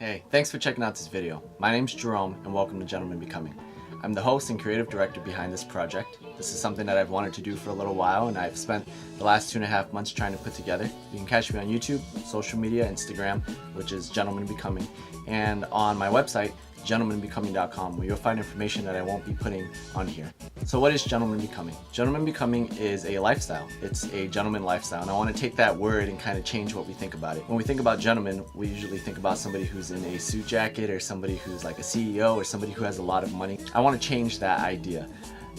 Hey, thanks for checking out this video. My name's Jerome and welcome to Gentleman Becoming. I'm the host and creative director behind this project. This is something that I've wanted to do for a little while and I've spent the last 2.5 months trying to put together. You can catch me on YouTube, social media, Instagram, which is Gentleman Becoming, and on my website, gentlemanbecoming.com, where you'll find information that I won't be putting on here. So what is Gentleman Becoming? Gentleman Becoming is a lifestyle. It's a gentleman lifestyle, and I want to take that word and kind of change what we think about it. When we think about gentleman, we usually think about somebody who's in a suit jacket or somebody who's like a CEO or somebody who has a lot of money. I want to change that idea.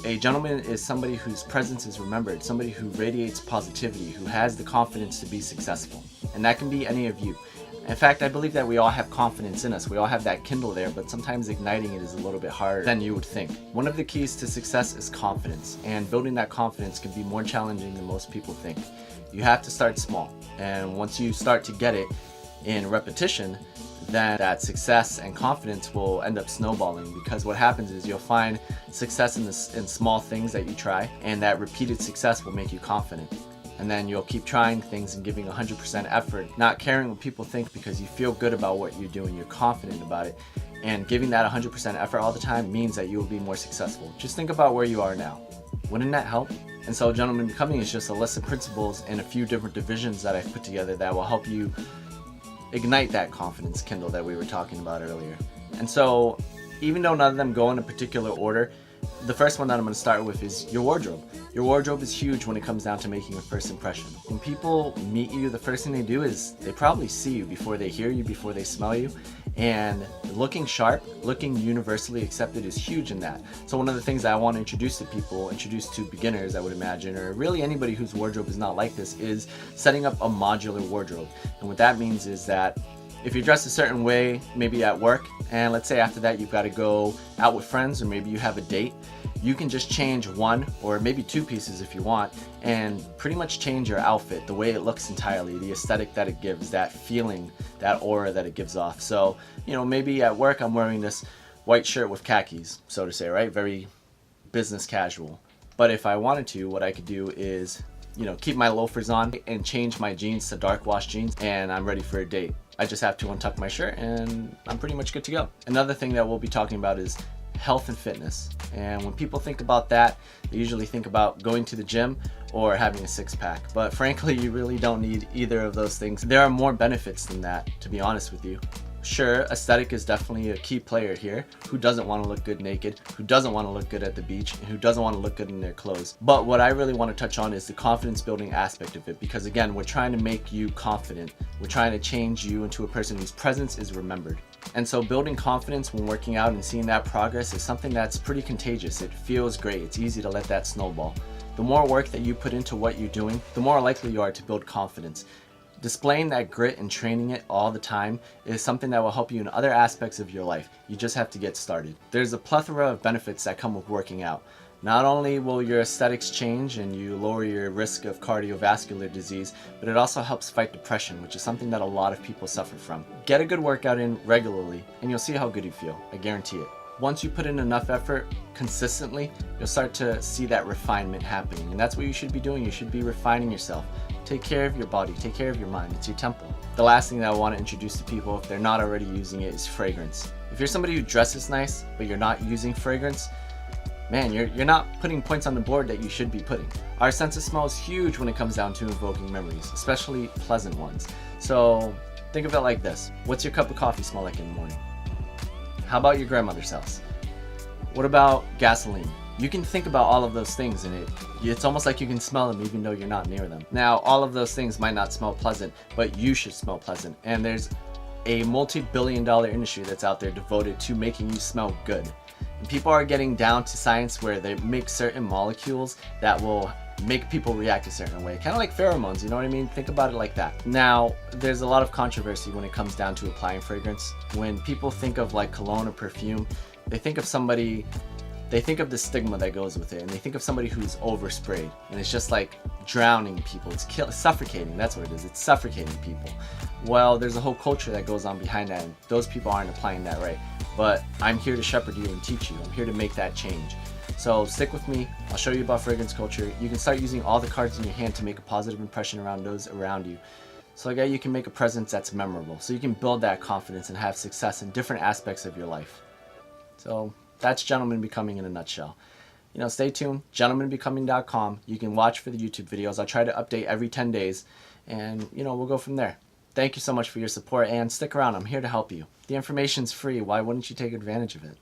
A gentleman is somebody whose presence is remembered, somebody who radiates positivity, who has the confidence to be successful. And that can be any of you. In fact, I believe that we all have confidence in us. We all have that Kindle there, but sometimes igniting it is a little bit harder than you would think. One of the keys to success is confidence, and building that confidence can be more challenging than most people think. You have to start small, and once you start to get it in repetition, then that success and confidence will end up snowballing, because what happens is you'll find success in small things that you try, and that repeated success will make you confident. And then you'll keep trying things and giving 100% effort, not caring what people think, because you feel good about what you're doing, you're confident about it. And giving that 100% effort all the time means that you will be more successful. Just think about where you are now. Wouldn't that help? And so Gentleman Becoming is just a list of principles and a few different divisions that I've put together that will help you ignite that confidence Kindle that we were talking about earlier. And so even though none of them go in a particular order, the first one that I'm going to start with is your wardrobe. Your wardrobe is huge when it comes down to making a first impression. When people meet you, the first thing they do is they probably see you before they hear you, before they smell you. And looking sharp, looking universally accepted is huge in that. So one of the things that I want to introduce to people, introduce to beginners, I would imagine, or really anybody whose wardrobe is not like this, is setting up a modular wardrobe. And what that means is that if you're dressed a certain way, maybe at work, and let's say after that you've got to go out with friends, or maybe you have a date, you can just change one or maybe two pieces if you want, and pretty much change your outfit, the way it looks entirely, the aesthetic that it gives, that feeling, that aura that it gives off. So, you know, maybe at work I'm wearing this white shirt with khakis, so to say, right? Very business casual. But if I wanted to, what I could do is, you know, keep my loafers on and change my jeans to dark wash jeans, and I'm ready for a date. I just have to untuck my shirt and I'm pretty much good to go. Another thing that we'll be talking about is health and fitness. And when people think about that, they usually think about going to the gym or having a six-pack. But frankly, you really don't need either of those things. There are more benefits than that, to be honest with you. Sure, aesthetic is definitely a key player here. Who doesn't want to look good naked? Who doesn't want to look good at the beach? And who doesn't want to look good in their clothes? But what I really want to touch on is the confidence building aspect of it, because again, we're trying to make you confident. We're trying to change you into a person whose presence is remembered. And so building confidence when working out and seeing that progress is something that's pretty contagious. It feels great. It's easy to let that snowball. The more work that you put into what you're doing, the more likely you are to build confidence. Displaying that grit and training it all the time is something that will help you in other aspects of your life. You just have to get started. There's a plethora of benefits that come with working out. Not only will your aesthetics change and you lower your risk of cardiovascular disease, but it also helps fight depression, which is something that a lot of people suffer from. Get a good workout in regularly and you'll see how good you feel. I guarantee it. Once you put in enough effort consistently, you'll start to see that refinement happening. And that's what you should be doing. You should be refining yourself. Take care of your body, take care of your mind. It's your temple. The last thing that I want to introduce to people, if they're not already using it, is fragrance. If you're somebody who dresses nice, but you're not using fragrance, man, you're not putting points on the board that you should be putting. Our sense of smell is huge when it comes down to invoking memories, especially pleasant ones. So think of it like this. What's your cup of coffee smell like in the morning? How about your grandmother's house? What about gasoline? You can think about all of those things and it's almost like you can smell them even though you're not near them. Now, all of those things might not smell pleasant, but you should smell pleasant. And there's a multi-billion-dollar industry that's out there devoted to making you smell good. And people are getting down to science where they make certain molecules that will make people react a certain way. Kind of like pheromones, you know what I mean? Think about it like that. Now, there's a lot of controversy when it comes down to applying fragrance. When people think of like cologne or perfume, they think of somebody, they think of the stigma that goes with it, and they think of somebody who's oversprayed, and it's just like drowning people. It's suffocating, that's what it is. It's suffocating people. Well, there's a whole culture that goes on behind that, and those people aren't applying that right. But I'm here to shepherd you and teach you. I'm here to make that change. So stick with me. I'll show you about fragrance culture. You can start using all the cards in your hand to make a positive impression around those around you. so that you can make a presence that's memorable, so you can build that confidence and have success in different aspects of your life. So that's Gentleman Becoming in a nutshell. Stay tuned, gentlemanbecoming.com. You can watch for the YouTube videos. I'll try to update every 10 days, and we'll go from there. Thank you so much for your support, and stick around. I'm here to help you. The information's free. Why wouldn't you take advantage of it?